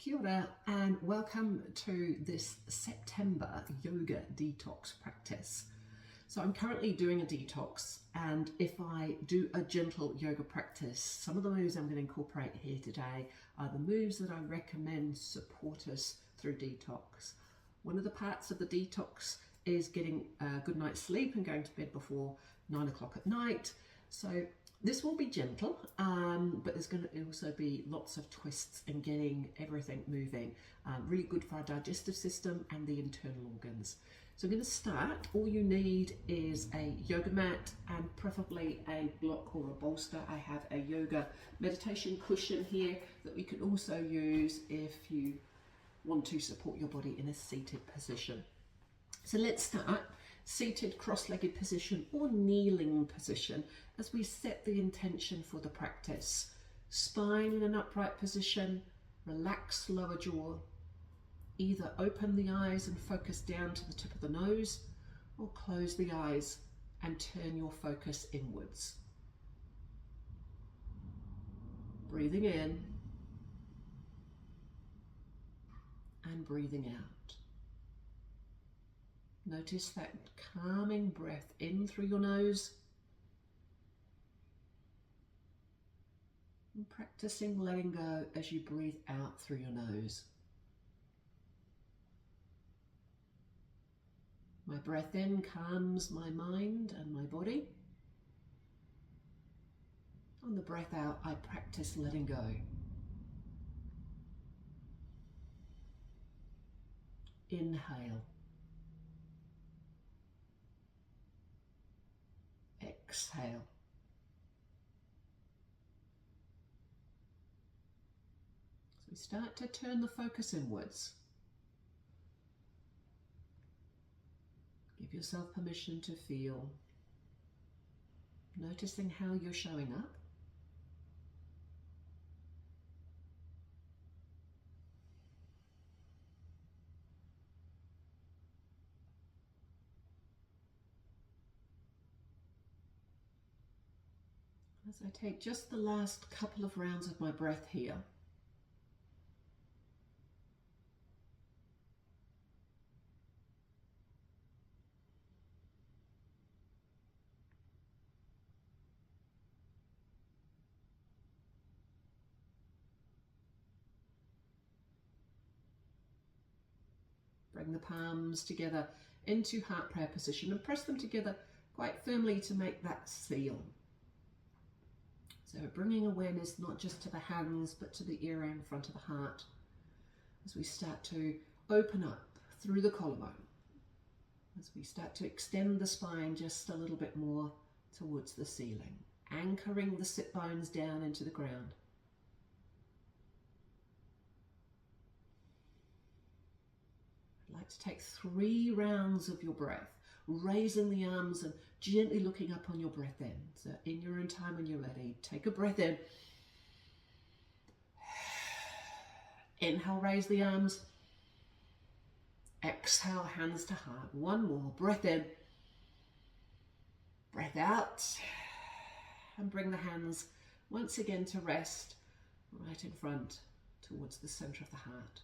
Kia ora and welcome to this September yoga detox practice. So I'm currently doing a detox, and if I do a gentle yoga practice, some of the moves I'm going to incorporate here today are the moves that I recommend support us through detox. One of the parts of the detox is getting a good night's sleep and going to bed before 9 o'clock at night. So this will be gentle, but there's going to also be lots of twists and getting everything moving. Really good for our digestive system and the internal organs. So I'm going to start. All you need is a yoga mat and preferably a block or a bolster. I have a yoga meditation cushion here that we can also use if you want to support your body in a seated position. So let's start. Seated cross-legged position or kneeling position as we set the intention for the practice. Spine in an upright position, relax lower jaw. Either open the eyes and focus down to the tip of the nose, or close the eyes and turn your focus inwards. Breathing in and breathing out. Notice that calming breath in through your nose and practicing letting go as you breathe out through your nose. My breath in calms my mind and my body. On the breath out, I practice letting go. Inhale. Exhale. So we start to turn the focus inwards. Give yourself permission to feel, noticing how you're showing up. As I take just the last couple of rounds of my breath here. Bring the palms together into heart prayer position and press them together quite firmly to make that seal. So bringing awareness not just to the hands but to the area in front of the heart as we start to open up through the collarbone, as we start to extend the spine just a little bit more towards the ceiling, anchoring the sit bones down into the ground. I'd like to take 3 rounds of your breath, raising the arms and gently looking up on your breath in. So in your own time when you're ready, take a breath in. Inhale, raise the arms. Exhale, hands to heart. One more, breath in. Breath out. And bring the hands once again to rest right in front towards the center of the heart.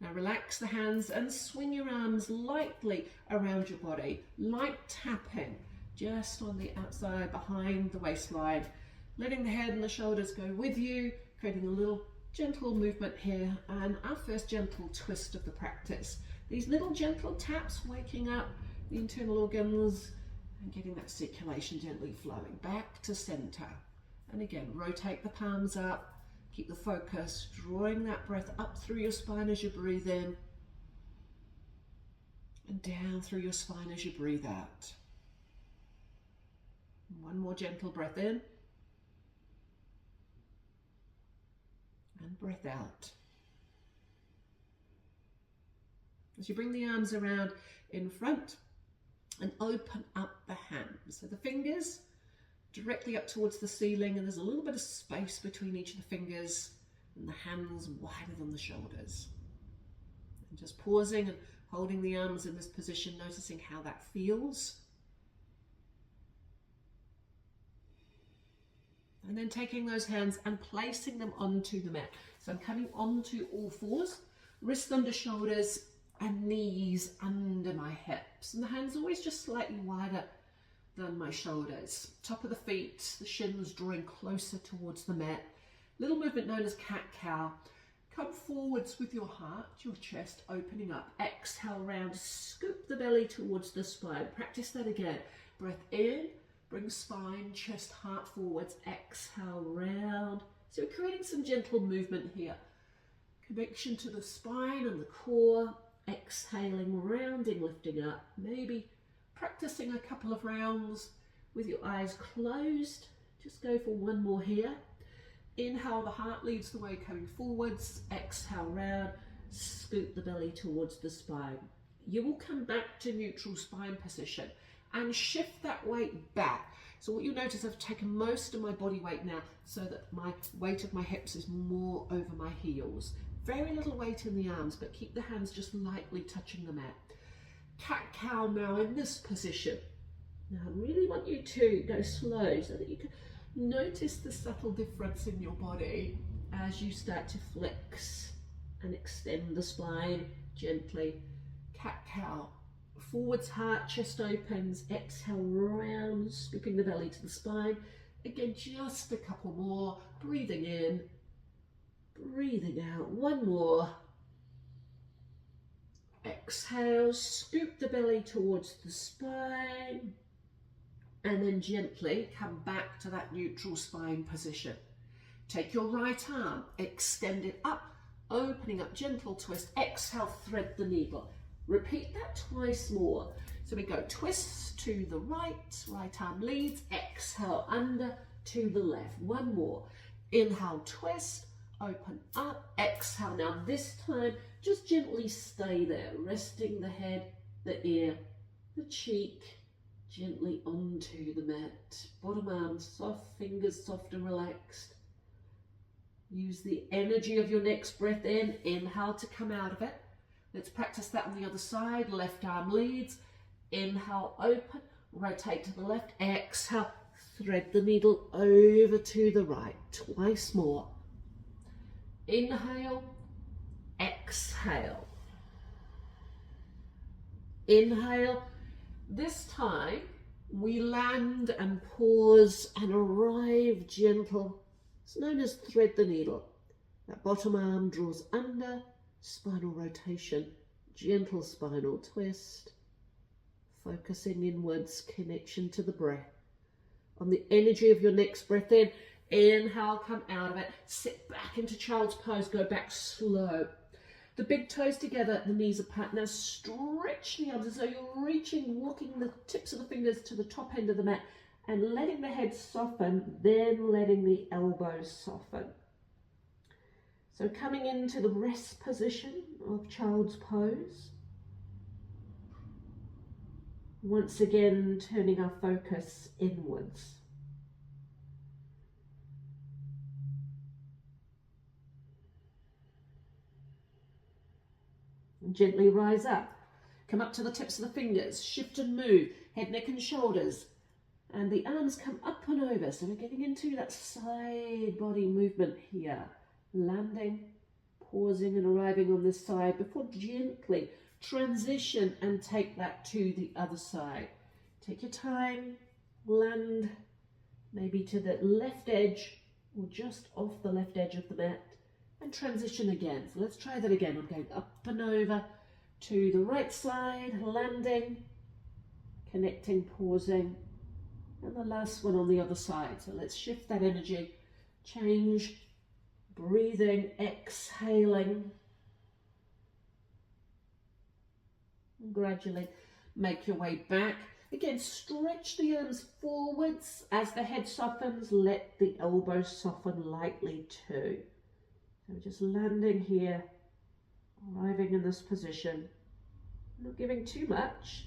Now relax the hands and swing your arms lightly around your body, light tapping just on the outside behind the waistline, letting the head and the shoulders go with you, creating a little gentle movement here, and our first gentle twist of the practice. These little gentle taps waking up the internal organs and getting that circulation gently flowing back to center. And again, rotate the palms up. Keep the focus, drawing that breath up through your spine as you breathe in and down through your spine as you breathe out. One more gentle breath in and breath out. As you bring the arms around in front and open up the hands. So the fingers directly up towards the ceiling, and there's a little bit of space between each of the fingers, and the hands wider than the shoulders. And just pausing and holding the arms in this position, noticing how that feels. And then taking those hands and placing them onto the mat. So I'm coming onto all fours, wrists under shoulders and knees under my hips. And the hands always just slightly wider than my shoulders. Top of the feet, the shins drawing closer towards the mat. Little movement known as cat-cow. Come forwards with your heart, your chest opening up. Exhale round, scoop the belly towards the spine. Practice that again. Breath in, bring spine, chest, heart forwards. Exhale round. So we're creating some gentle movement here. Connection to the spine and the core. Exhaling, rounding, lifting up. Maybe practicing a couple of rounds with your eyes closed. Just go for one more here. Inhale, the heart leads the way coming forwards. Exhale round, scoop the belly towards the spine. You will come back to neutral spine position and shift that weight back. So what you'll notice, I've taken most of my body weight now so that my weight of my hips is more over my heels. Very little weight in the arms, but keep the hands just lightly touching the mat. Cat-cow now in this position. Now I really want you to go slow so that you can notice the subtle difference in your body as you start to flex and extend the spine gently. Cat-cow. Forwards, heart, chest opens. Exhale, round, scooping the belly to the spine. Again, just a couple more. Breathing in, breathing out. One more. Exhale, scoop the belly towards the spine. And then gently come back to that neutral spine position. Take your right arm, extend it up, opening up, gentle twist. Exhale, thread the needle. Repeat that twice more. So we go twist to the right, right arm leads. Exhale, under to the left. One more. Inhale, twist, open up. Exhale. Now this time, just gently stay there, resting the head, the ear, the cheek, gently onto the mat. Bottom arm soft, fingers soft and relaxed. Use the energy of your next breath in. Inhale to come out of it. Let's practice that on the other side. Left arm leads. Inhale, open, rotate to the left. Exhale, thread the needle over to the right. Twice more. Inhale, exhale. Inhale. This time we land and pause and arrive gentle. It's known as thread the needle. That bottom arm draws under, spinal rotation, gentle spinal twist, focusing inwards, connection to the breath. On the energy of your next breath in, inhale, come out of it, sit back into child's pose, go back slow. The big toes together, the knees apart. Now stretch the arms as though you're reaching, walking the tips of the fingers to the top end of the mat and letting the head soften, then letting the elbows soften. So coming into the rest position of child's pose. Once again, turning our focus inwards. Gently rise up, come up to the tips of the fingers, shift and move, head, neck and shoulders, and the arms come up and over. So we're getting into that side body movement here. Landing, pausing and arriving on this side before gently transition and take that to the other side. Take your time, land maybe to the left edge or just off the left edge of the mat. And transition again. So let's try that again. I'm going up and over to the right side, landing, connecting, pausing, and the last one on the other side. So let's shift that energy, change, breathing, exhaling, and gradually make your way back. Again, stretch the arms forwards as the head softens, let the elbows soften lightly too. So just landing here, arriving in this position, not giving too much.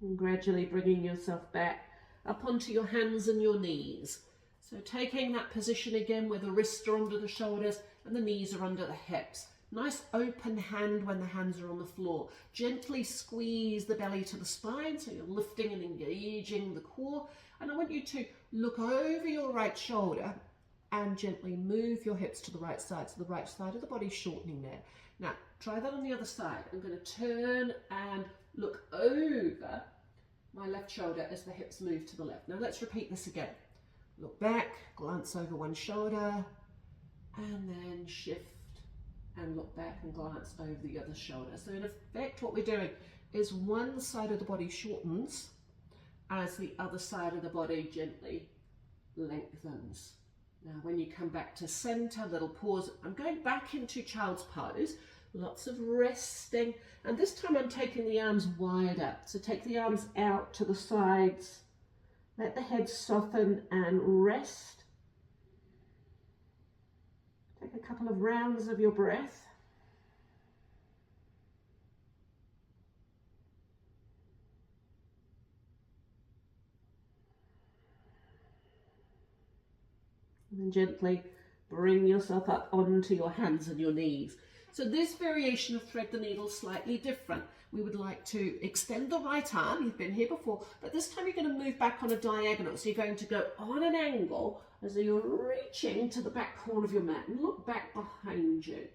And gradually bringing yourself back up onto your hands and your knees. So taking that position again where the wrists are under the shoulders and the knees are under the hips. Nice open hand when the hands are on the floor. Gently squeeze the belly to the spine, so you're lifting and engaging the core. And I want you to look over your right shoulder and gently move your hips to the right side, so the right side of the body shortening there. Now, try that on the other side. I'm going to turn and look over my left shoulder as the hips move to the left. Now let's repeat this again. Look back, glance over one shoulder, and then shift and look back and glance over the other shoulder. So in effect, what we're doing is one side of the body shortens as the other side of the body gently lengthens. Now when you come back to center, little pause. I'm going back into child's pose, lots of resting, and this time I'm taking the arms wider. So take the arms out to the sides, let the head soften and rest. Take a couple of rounds of your breath. And then gently bring yourself up onto your hands and your knees. So this variation of thread the needle is slightly different. We would like to extend the right arm. You've been here before, but this time you're going to move back on a diagonal. So you're going to go on an angle as you're reaching to the back corner of your mat, and look back behind you.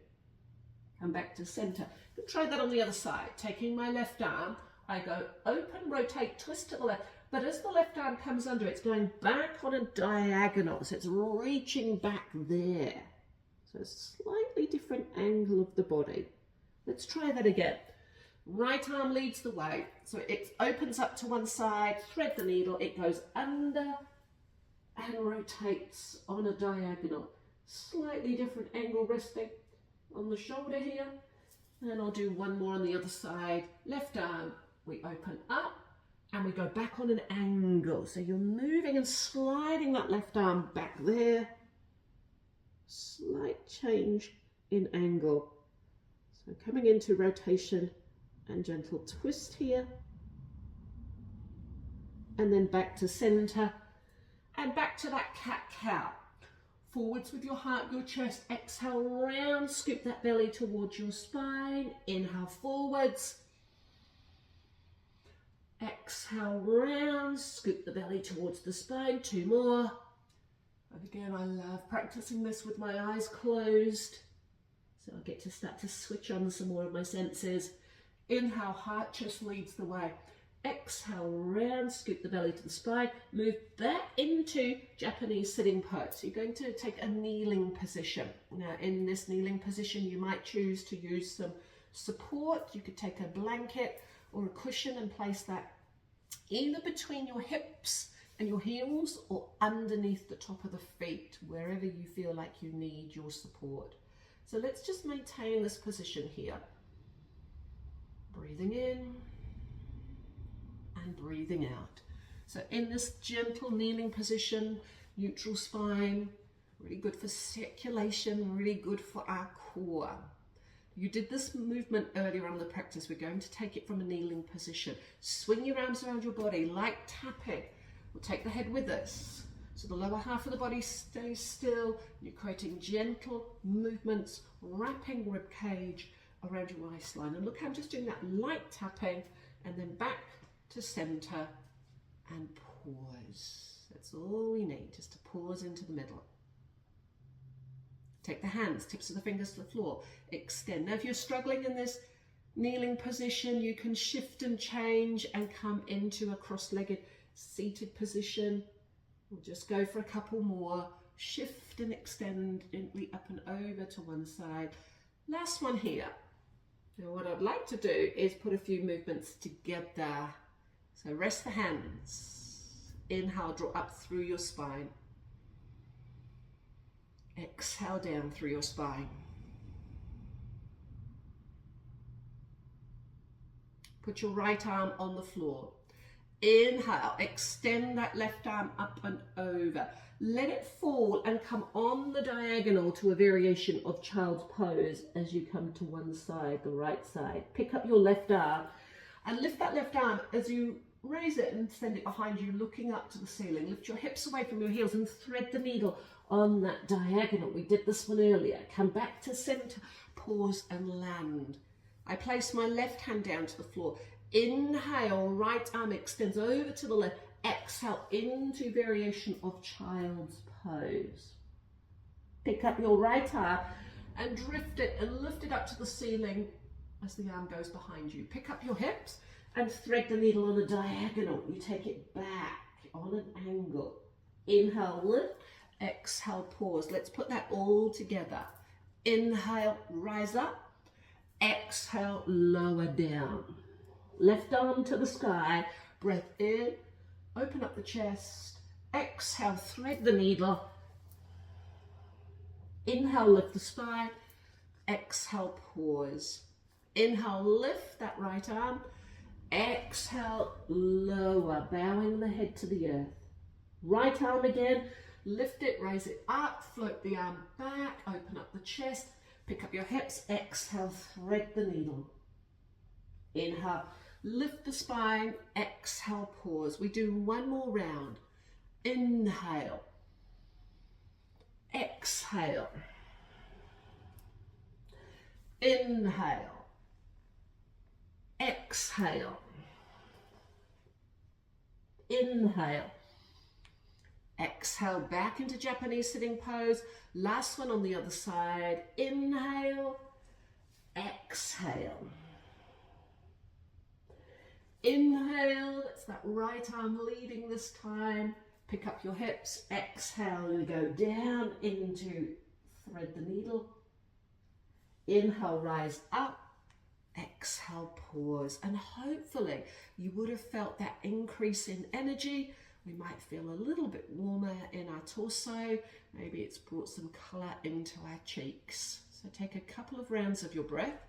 Come back to center. Try that on the other side. Taking my left arm, I go open, rotate, twist to the left. But as the left arm comes under, it's going back on a diagonal. So it's reaching back there. So a slightly different angle of the body. Let's try that again. Right arm leads the way. So it opens up to one side, thread the needle, it goes under and rotates on a diagonal. Slightly different angle resting on the shoulder here. And I'll do one more on the other side. Left arm, we open up and we go back on an angle. So you're moving and sliding that left arm back there. Slight change in angle. So coming into rotation and gentle twist here. And then back to center. And back to that cat-cow. Forwards with your heart, your chest. Exhale, round, scoop that belly towards your spine. Inhale, forwards. Exhale, round, scoop the belly towards the spine. Two more. And again, I love practicing this with my eyes closed. So I get to start to switch on some more of my senses. Inhale, heart, chest leads the way. Exhale, round, scoop the belly to the spine, move back into Japanese sitting pose. So you're going to take a kneeling position. Now in this kneeling position, you might choose to use some support. You could take a blanket or a cushion and place that either between your hips and your heels or underneath the top of the feet, wherever you feel like you need your support. So let's just maintain this position here. Breathing in and breathing out. So in this gentle kneeling position, neutral spine, really good for circulation, really good for our core. You did this movement earlier on in the practice. We're going to take it from a kneeling position. Swing your arms around your body, like tapping. We'll take the head with us. So the lower half of the body stays still. You're creating gentle movements, wrapping rib cage around your waistline. And look, I'm just doing that light tapping and then back to center and pause. That's all we need, just to pause into the middle. Take the hands, tips of the fingers to the floor. Extend. Now if you're struggling in this kneeling position, you can shift and change and come into a cross-legged seated position. We'll just go for a couple more. Shift and extend gently up and over to one side. Last one here. Now what I'd like to do is put a few movements together. So rest the hands. Inhale, draw up through your spine. Exhale down through your spine. Put your right arm on the floor. Inhale, extend that left arm up and over. Let it fall and come on the diagonal to a variation of child's pose as you come to one side, the right side. Pick up your left arm and lift that left arm as you raise it and send it behind you, looking up to the ceiling. Lift your hips away from your heels and thread the needle on that diagonal. We did this one earlier. Come back to center, pause and land. I place my left hand down to the floor. Inhale, right arm extends over to the left. Exhale into variation of child's pose. Pick up your right arm and drift it and lift it up to the ceiling as the arm goes behind you. Pick up your hips and thread the needle on a diagonal. You take it back on an angle. Inhale, lift. Exhale, pause. Let's put that all together. Inhale, rise up. Exhale, lower down. Left arm to the sky. Breath in. Open up the chest. Exhale, thread the needle. Inhale, lift the spine. Exhale, pause. Inhale, lift that right arm. Exhale, lower, bowing the head to the earth. Right arm again, lift it, raise it up, float the arm back, open up the chest, pick up your hips, exhale, thread the needle. Inhale, lift the spine, exhale, pause. We do one more round. Inhale, exhale, inhale, exhale, inhale, exhale, back into Japanese sitting pose. Last one on the other side. Inhale, exhale. Inhale, that's that right arm leading this time. Pick up your hips, exhale and go down into thread the needle. Inhale, rise up. Exhale, pause, and hopefully you would have felt that increase in energy. We might feel a little bit warmer in our torso. Maybe it's brought some colour into our cheeks. So take a couple of rounds of your breath.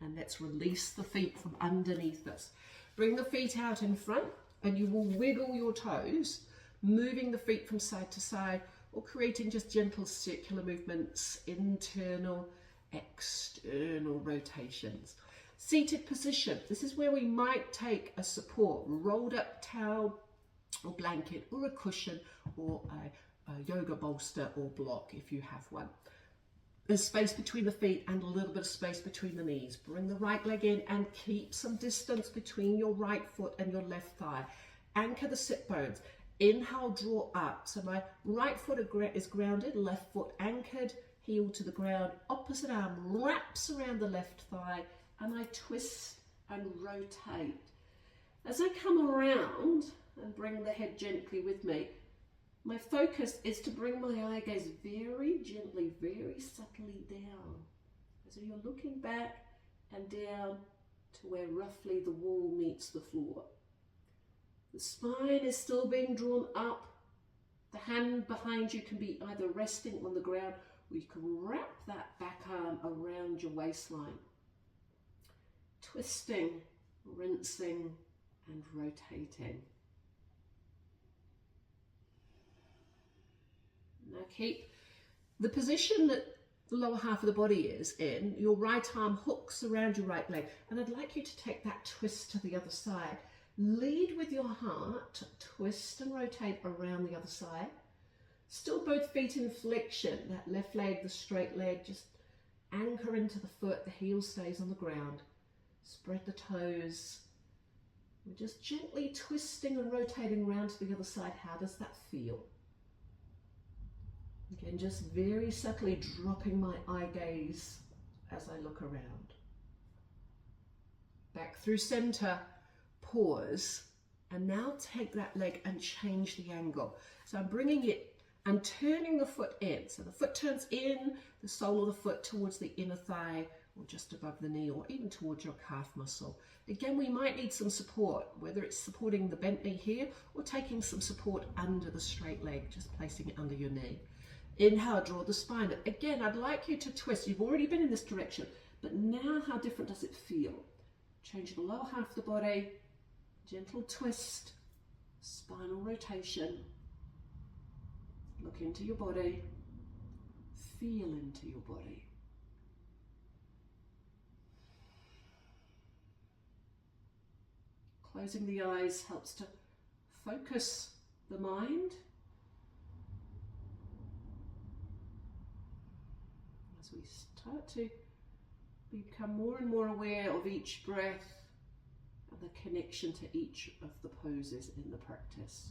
And let's release the feet from underneath us. Bring the feet out in front and you will wiggle your toes, moving the feet from side to side, or creating just gentle circular movements, internal, external rotations. Seated position. This is where we might take a support, rolled up towel or blanket or a cushion or a yoga bolster or block if you have one. There's space between the feet and a little bit of space between the knees. Bring the right leg in and keep some distance between your right foot and your left thigh. Anchor the sit bones. Inhale, draw up. So my right foot is grounded, left foot anchored, heel to the ground. Opposite arm wraps around the left thigh and I twist and rotate. As I come around and bring the head gently with me, my focus is to bring my eye gaze very gently, very subtly down. So you're looking back and down to where roughly the wall meets the floor. The spine is still being drawn up. The hand behind you can be either resting on the ground or you can wrap that back arm around your waistline. Twisting, rinsing and rotating. Now keep the position that the lower half of the body is in. Your right arm hooks around your right leg and I'd like you to take that twist to the other side. Lead with your heart, twist and rotate around the other side. Still both feet in flexion, that left leg, the straight leg, just anchor into the foot, the heel stays on the ground. Spread the toes. We're just gently twisting and rotating around to the other side. How does that feel? Again, just very subtly dropping my eye gaze as I look around. Back through center. Pause, and now take that leg and change the angle. So I'm bringing it and turning the foot in. So the foot turns in, the sole of the foot towards the inner thigh or just above the knee or even towards your calf muscle. Again, we might need some support, whether it's supporting the bent knee here or taking some support under the straight leg, just placing it under your knee. Inhale, draw the spine up. Again, I'd like you to twist. You've already been in this direction, but now how different does it feel? Change the lower half of the body. Gentle twist, spinal rotation. Look into your body, feel into your body. Closing the eyes helps to focus the mind as we start to become more and more aware of each breath and the connection to each of the poses in the practice.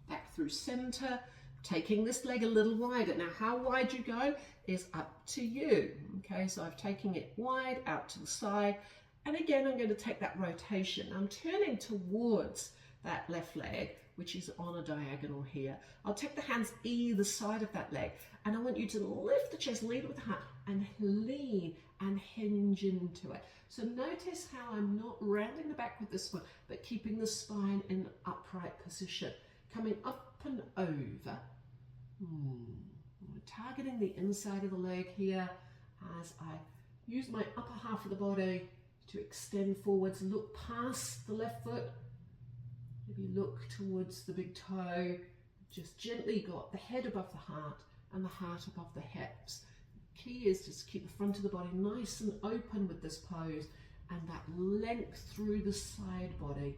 Back through center, taking this leg a little wider. Now, how wide you go is up to you. Okay, so I've taken it wide out to the side, and again I'm going to take that rotation. I'm turning towards that left leg, which is on a diagonal here. I'll take the hands either side of that leg, and I want you to lift the chest, lead it with the heart, and lean and hinge into it. So notice how I'm not rounding the back with this foot, but keeping the spine in an upright position. Coming up and over. We're targeting the inside of the leg here as I use my upper half of the body to extend forwards, look past the left foot, maybe look towards the big toe, just gently got the head above the heart and the heart above the hips. The key is just keep the front of the body nice and open with this pose and that length through the side body.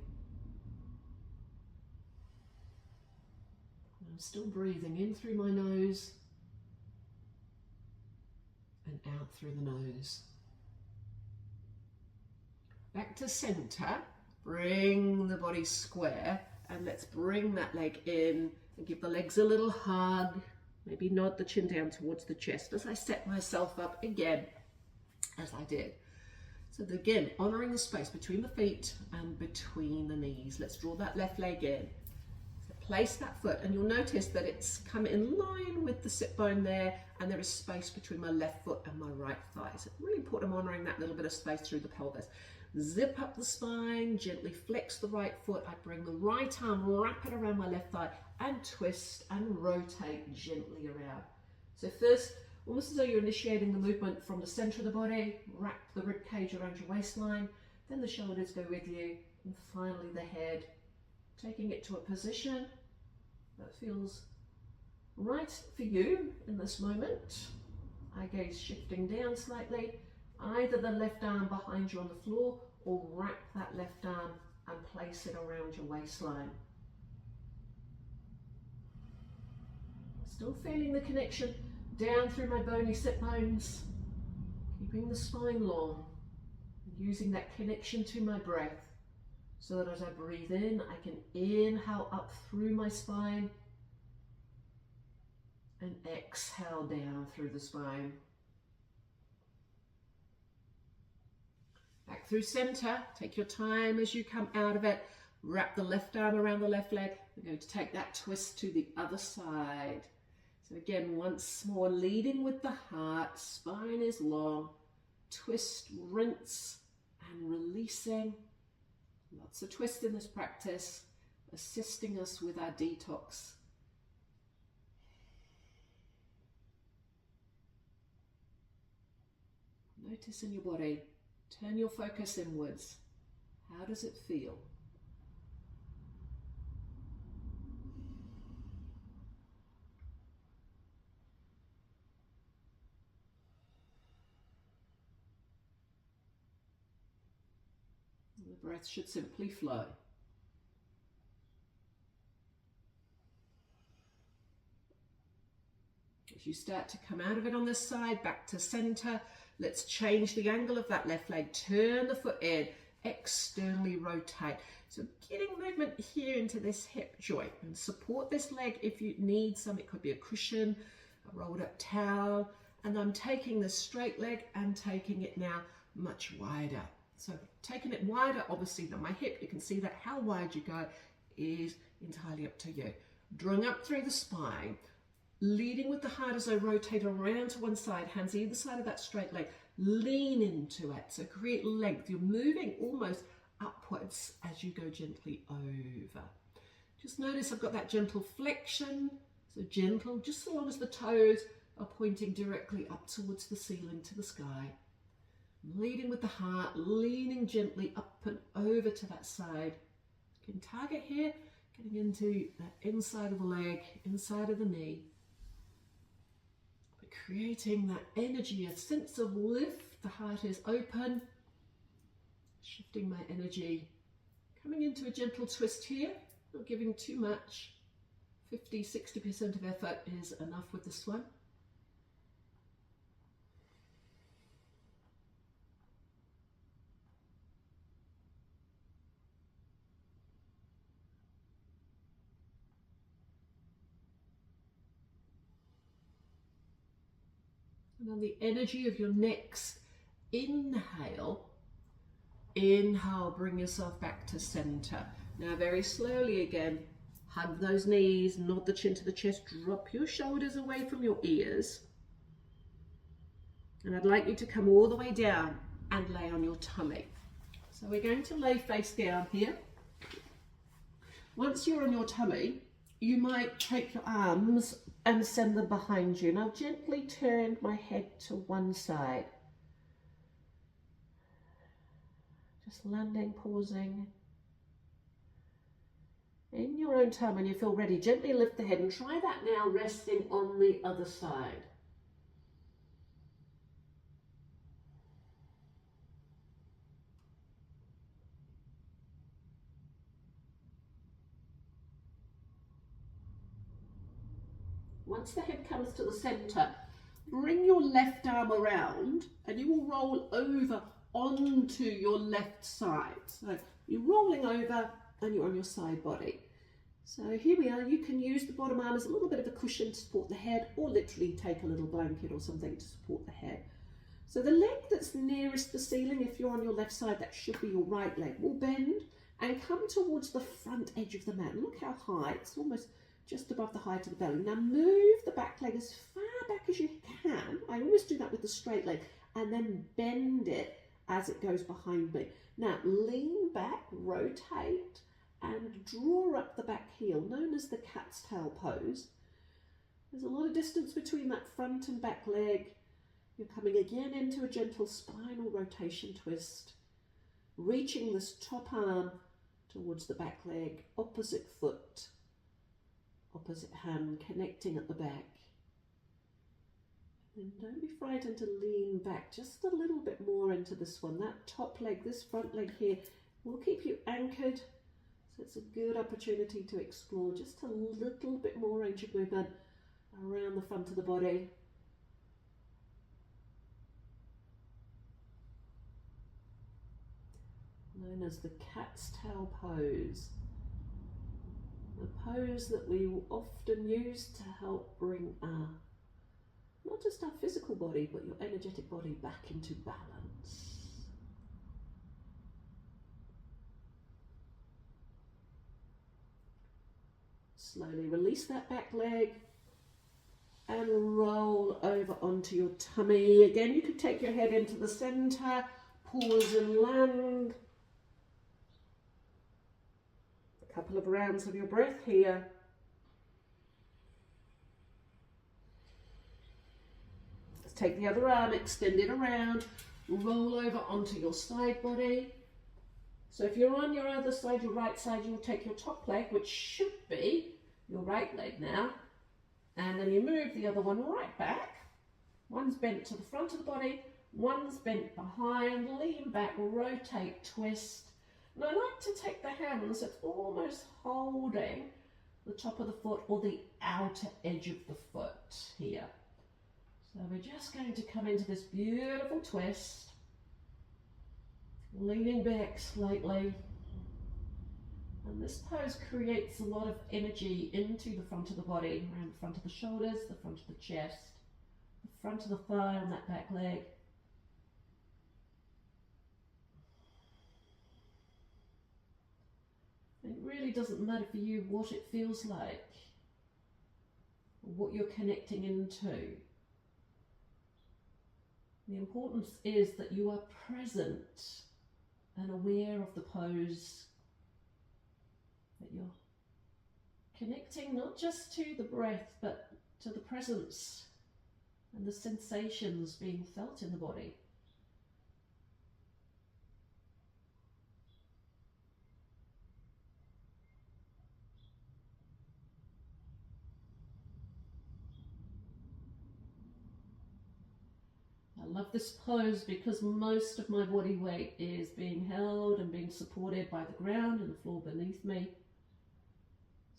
I'm still breathing in through my nose and out through the nose. Back to center, bring the body square, and let's bring that leg in and give the legs a little hug. Maybe nod the chin down towards the chest as I set myself up again as I did. So again, honoring the space between the feet and between the knees. Let's draw that left leg in. Place that foot, and you'll notice that it's come in line with the sit bone there, and there is space between my left foot and my right thigh. So it's really important I'm honouring that little bit of space through the pelvis. Zip up the spine, gently flex the right foot. I bring the right arm, wrap it around my left thigh, and twist and rotate gently around. So first, almost as though you're initiating the movement from the centre of the body, wrap the rib cage around your waistline, then the shoulders go with you, and finally the head, taking it to a position that feels right for you in this moment. Eye gaze shifting down slightly, either the left arm behind you on the floor or wrap that left arm and place it around your waistline. Still feeling the connection down through my bony sit bones, keeping the spine long, using that connection to my breath. So that as I breathe in, I can inhale up through my spine and exhale down through the spine. Back through center, take your time as you come out of it. Wrap the left arm around the left leg. We're going to take that twist to the other side. So again, once more, leading with the heart, spine is long, twist, rinse, and releasing. Lots of twist in this practice, assisting us with our detox. Notice in your body, turn your focus inwards. How does it feel? The breath should simply flow. As you start to come out of it on this side, back to center, let's change the angle of that left leg. Turn the foot in, externally rotate. So getting movement here into this hip joint, and support this leg if you need some. It could be a cushion, a rolled up towel, and I'm taking this straight leg and taking it now much wider. So taking it wider, obviously, than my hip. You can see that how wide you go is entirely up to you. Drawing up through the spine, leading with the heart as I rotate around to one side, hands either side of that straight leg. Lean into it, so create length. You're moving almost upwards as you go gently over. Just notice I've got that gentle flexion, so gentle, just so long as the toes are pointing directly up towards the ceiling, to the sky. Leading with the heart, leaning gently up and over to that side. You can target here, getting into that inside of the leg, inside of the knee. But creating that energy, a sense of lift. The heart is open. Shifting my energy, coming into a gentle twist here, not giving too much. 50–60% of effort is enough with this one. And on the energy of your next inhale, bring yourself back to center. Now very slowly again, hug those knees, nod the chin to the chest, drop your shoulders away from your ears. And I'd like you to come all the way down and lay on your tummy. So we're going to lay face down here. Once you're on your tummy, you might take your arms and send them behind you. Now gently turn my head to one side. Just landing, pausing. In your own time, when you feel ready, gently lift the head and try that now, resting on the other side. Once the head comes to the center, bring your left arm around and you will roll over onto your left side. So you're rolling over and you're on your side body. So here we are. You can use the bottom arm as a little bit of a cushion to support the head, or literally take a little blanket or something to support the head. So the leg that's nearest the ceiling, if you're on your left side, that should be your right leg, will bend and come towards the front edge of the mat. Look how high, it's almost just above the height of the belly. Now move the back leg as far back as you can. I always do that with the straight leg, and then bend it as it goes behind me. Now lean back, rotate, and draw up the back heel, known as the cat's tail pose. There's a lot of distance between that front and back leg. You're coming again into a gentle spinal rotation twist, reaching this top arm towards the back leg, opposite foot, opposite hand, connecting at the back. And don't be frightened to lean back just a little bit more into this one. That top leg, this front leg here, will keep you anchored. So it's a good opportunity to explore just a little bit more range of movement around the front of the body. Known as the cat's tail pose. A pose that we will often use to help bring not just our physical body, but your energetic body back into balance. Slowly release that back leg and roll over onto your tummy. Again, you can take your head into the center, pause and land. A couple of rounds of your breath here. Let's take the other arm, extend it around, roll over onto your side body. So if you're on your other side, your right side, you'll take your top leg, which should be your right leg now, and then you move the other one right back. One's bent to the front of the body, one's bent behind, lean back, rotate, twist. And I like to take the hands that's almost holding the top of the foot or the outer edge of the foot here. So we're just going to come into this beautiful twist, leaning back slightly. And this pose creates a lot of energy into the front of the body, around the front of the shoulders, the front of the chest, the front of the thigh on that back leg. It really doesn't matter for you what it feels like, or what you're connecting into. The importance is that you are present and aware of the pose, that you're connecting not just to the breath, but to the presence and the sensations being felt in the body. love this pose because most of my body weight is being held and being supported by the ground and the floor beneath me.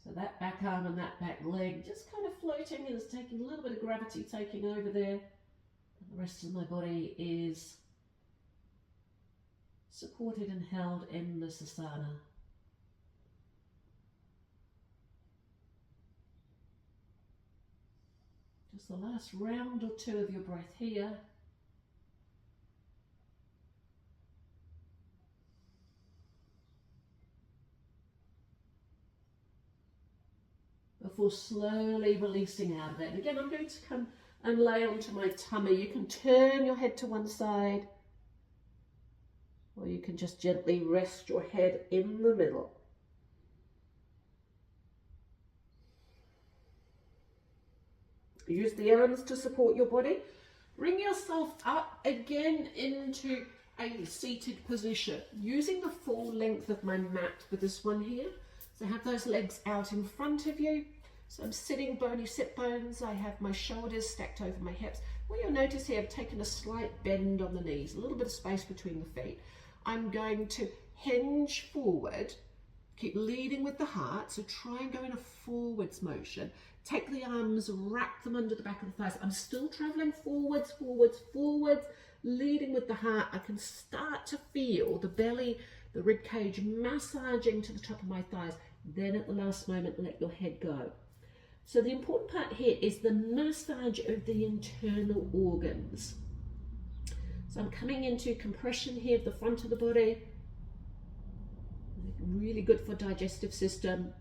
So that back arm and that back leg just kind of floating and is taking a little bit of gravity taking over there. And the rest of my body is supported and held in the Asana. Just the last round or two of your breath here. Before slowly releasing out of it. And again, I'm going to come and lay onto my tummy. You can turn your head to one side, or you can just gently rest your head in the middle. Use the arms to support your body. Bring yourself up again into a seated position, using the full length of my mat for this one here. So have those legs out in front of you. So I'm sitting bony sit bones. I have my shoulders stacked over my hips. What you'll notice here, I've taken a slight bend on the knees, a little bit of space between the feet. I'm going to hinge forward, keep leading with the heart. So try and go in a forwards motion. Take the arms, wrap them under the back of the thighs. I'm still traveling forwards, forwards, forwards, leading with the heart. I can start to feel the belly, the rib cage massaging to the top of my thighs. Then at the last moment, let your head go. So the important part here is the massage of the internal organs. So I'm coming into compression here of the front of the body. Really good for digestive system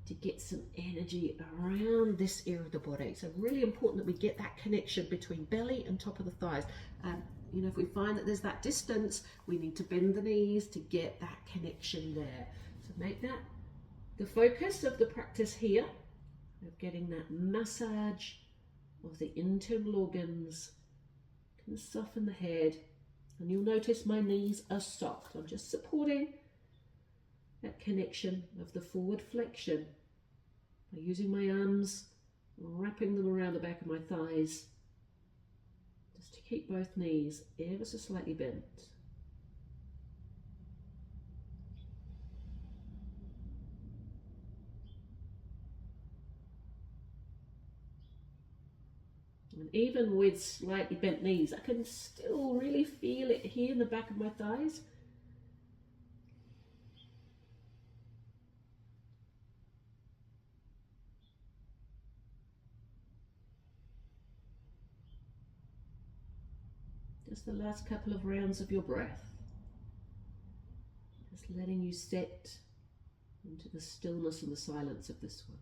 to get some energy around this area of the body. So really important that we get that connection between belly and top of the thighs. You know, if we find that there's that distance, we need to bend the knees to get that connection there. So make that the focus of the practice here, of getting that massage of the internal organs. Can soften the head, and you'll notice my knees are soft. I'm just supporting that connection of the forward flexion by using my arms, wrapping them around the back of my thighs, just to keep both knees ever so slightly bent. And even with slightly bent knees, I can still really feel it here in the back of my thighs. Just the last couple of rounds of your breath. Just letting you set into the stillness and the silence of this one.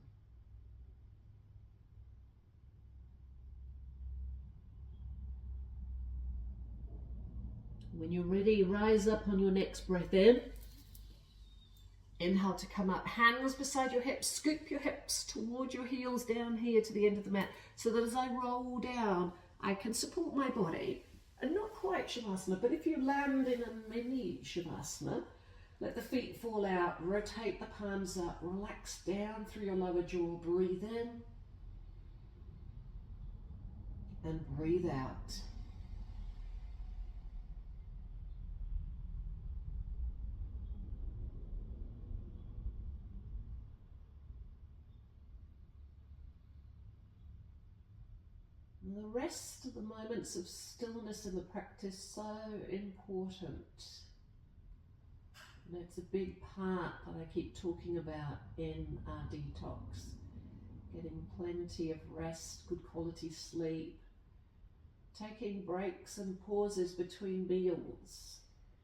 When you're ready, rise up on your next breath in. Inhale to come up, hands beside your hips, scoop your hips toward your heels down here to the end of the mat, so that as I roll down, I can support my body. And not quite Shavasana, but if you land in a mini Shavasana, let the feet fall out, rotate the palms up, relax down through your lower jaw, breathe in and breathe out. And the rest of the moments of stillness in the practice, so important. And it's a big part that I keep talking about in our detox. Getting plenty of rest, good quality sleep, taking breaks and pauses between meals,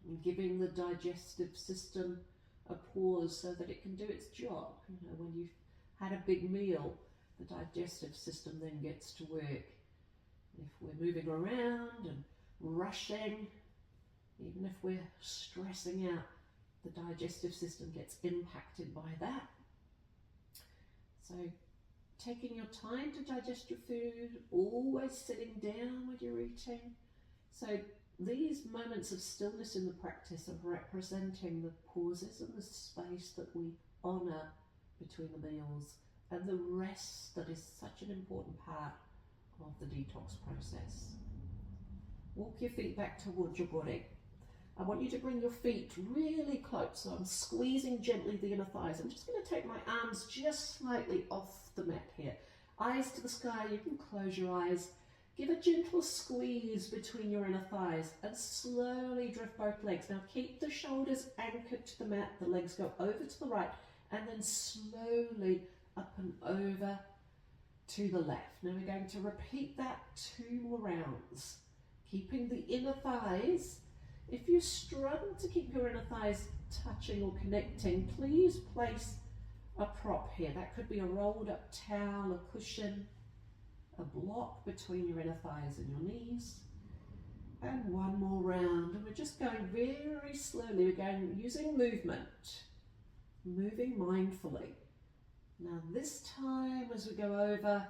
and giving the digestive system a pause so that it can do its job. You know, when you've had a big meal, the digestive system then gets to work. If we're moving around and rushing, even if we're stressing out, the digestive system gets impacted by that. So taking your time to digest your food, always sitting down when you're eating. So these moments of stillness in the practice are representing the pauses and the space that we honour between the meals, and the rest that is such an important part of the detox process. Walk your feet back towards your body. I want you to bring your feet really close. So I'm squeezing gently the inner thighs. I'm just going to take my arms just slightly off the mat here. Eyes to the sky. You can close your eyes. Give a gentle squeeze between your inner thighs and slowly drift both legs. Now keep the shoulders anchored to the mat. The legs go over to the right and then slowly up and over to the left. Now we're going to repeat that 2 more rounds. Keeping the inner thighs. If you struggle to keep your inner thighs touching or connecting, please place a prop here. That could be a rolled up towel, a cushion, a block between your inner thighs and your knees. And 1 more round. And we're just going very slowly. We're going using movement, moving mindfully. Now this time as we go over,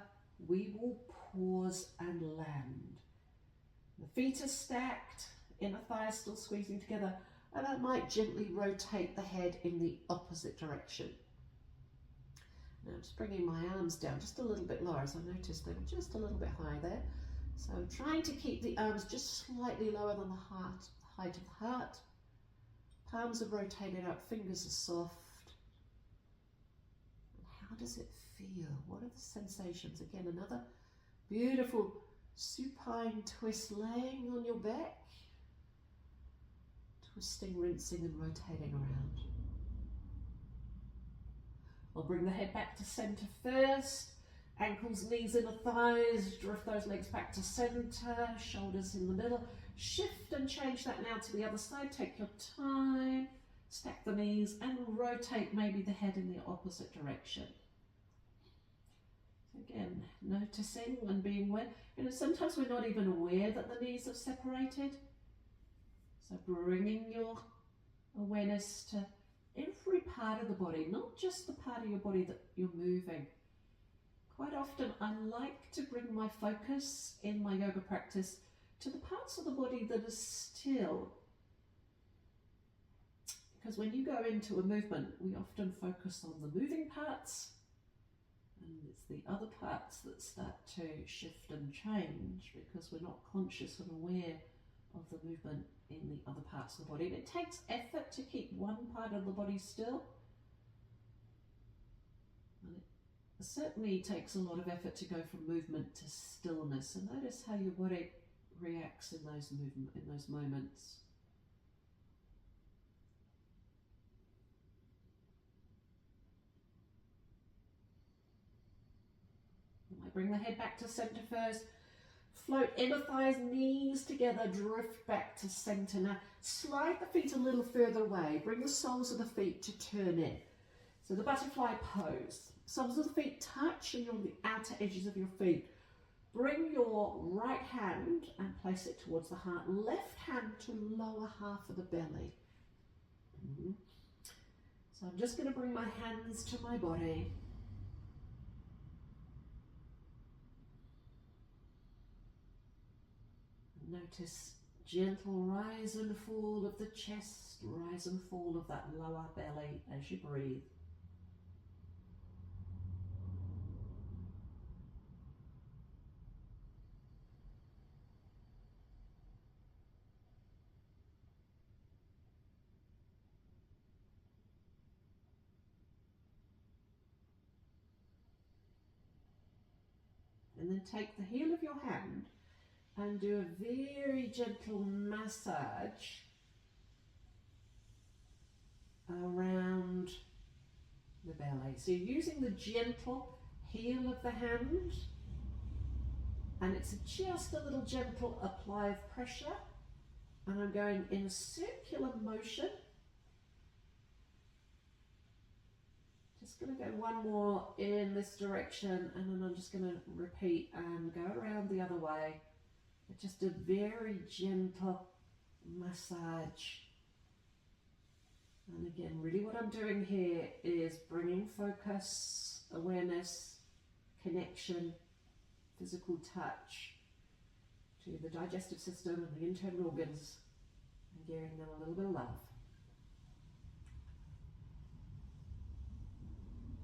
we will pause and land. The feet are stacked. Inner thighs still squeezing together, and I might gently rotate the head in the opposite direction. Now I'm just bringing my arms down just a little bit lower, as I noticed they were just a little bit high there. So I'm trying to keep the arms just slightly lower than the height of the heart. Palms are rotated out, fingers are soft. And how does it feel? What are the sensations? Again, another beautiful supine twist, laying on your back. Twisting, rinsing and rotating around. I'll bring the head back to center first. Ankles, knees, inner thighs. Drift those legs back to center. Shoulders in the middle. Shift and change that now to the other side. Take your time. Stack the knees and rotate maybe the head in the opposite direction. Again, noticing and being aware. You know, sometimes we're not even aware that the knees have separated. So bringing your awareness to every part of the body, not just the part of your body that you're moving. Quite often I like to bring my focus in my yoga practice to the parts of the body that are still. Because when you go into a movement, we often focus on the moving parts, and it's the other parts that start to shift and change because we're not conscious and aware of the movement in the other parts of the body. And it takes effort to keep one part of the body still. And it certainly takes a lot of effort to go from movement to stillness. And notice how your body reacts in those moments. I bring the head back to center first. Float inner thighs, knees together, drift back to center. Now slide the feet a little further away. Bring the soles of the feet to turn in. So the butterfly pose. Soles of the feet touch and you're on the outer edges of your feet. Bring your right hand and place it towards the heart. Left hand to lower half of the belly. So I'm just going to bring my hands to my body. Notice gentle rise and fall of the chest, rise and fall of that lower belly as you breathe. And then take the heel of your hand and do a very gentle massage around the belly. So you're using the gentle heel of the hand, and it's just a little gentle apply of pressure, and I'm going in a circular motion. Just going to go one more in this direction, and then I'm just going to repeat and go around the other way. Just a very gentle massage. And again, really what I'm doing here is bringing focus, awareness, connection, physical touch to the digestive system and the internal organs, and giving them a little bit of love.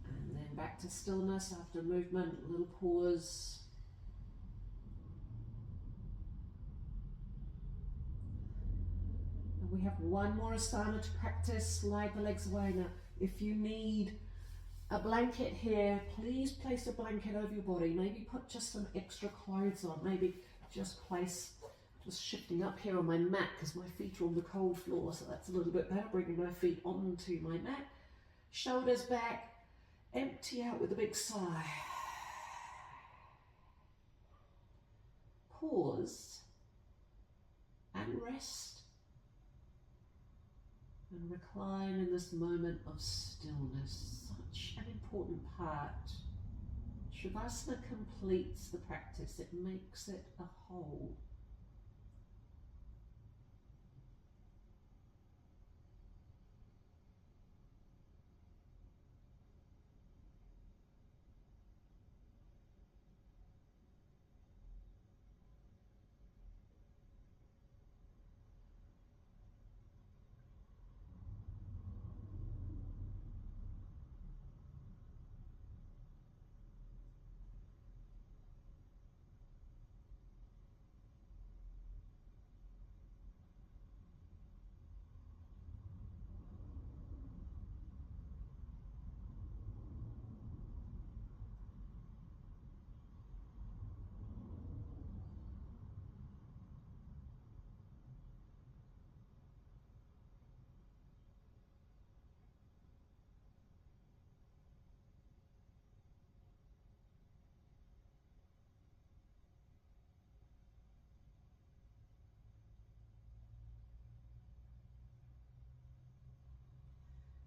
And then back to stillness after movement, a little pause. We have one more asana to practice. Slide the legs away. Now, if you need a blanket here, please place a blanket over your body. Maybe put just some extra clothes on. Maybe just shifting up here on my mat because my feet are on the cold floor, so that's a little bit better. Bringing my feet onto my mat. Shoulders back. Empty out with a big sigh. Pause and rest. And recline in this moment of stillness. Such an important part. Shavasana completes the practice. It makes it a whole.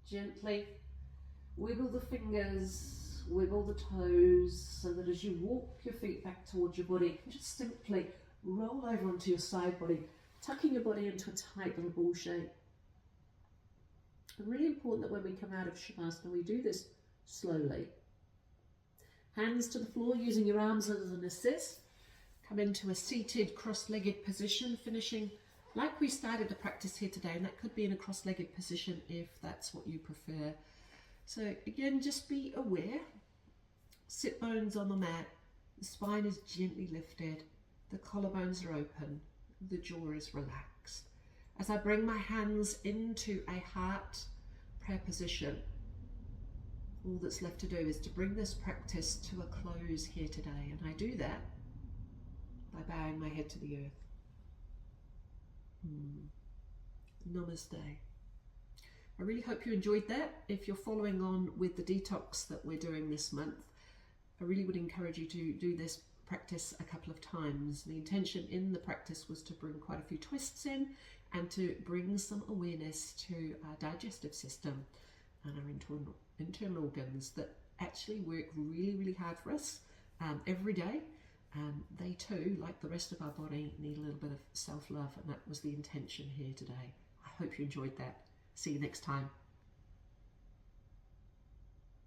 Gently wiggle the fingers, wiggle the toes, so that as you walk your feet back towards your body, you can just simply roll over onto your side body, tucking your body into a tight little ball shape. And really important that when we come out of Shavasana, we do this slowly. Hands to the floor, using your arms as an assist. Come into a seated cross-legged position, finishing like we started the practice here today, and that could be in a cross-legged position if that's what you prefer. So again, just be aware. Sit bones on the mat, the spine is gently lifted, the collarbones are open, the jaw is relaxed. As I bring my hands into a heart prayer position, all that's left to do is to bring this practice to a close here today, and I do that by bowing my head to the earth. Namaste. I really hope you enjoyed that. If you're following on with the detox that we're doing this month, I really would encourage you to do this practice a couple of times. The intention in the practice was to bring quite a few twists in and to bring some awareness to our digestive system and our internal organs that actually work really, really hard for us every day. They too, like the rest of our body, need a little bit of self-love, and that was the intention here today. I hope you enjoyed that. See you next time.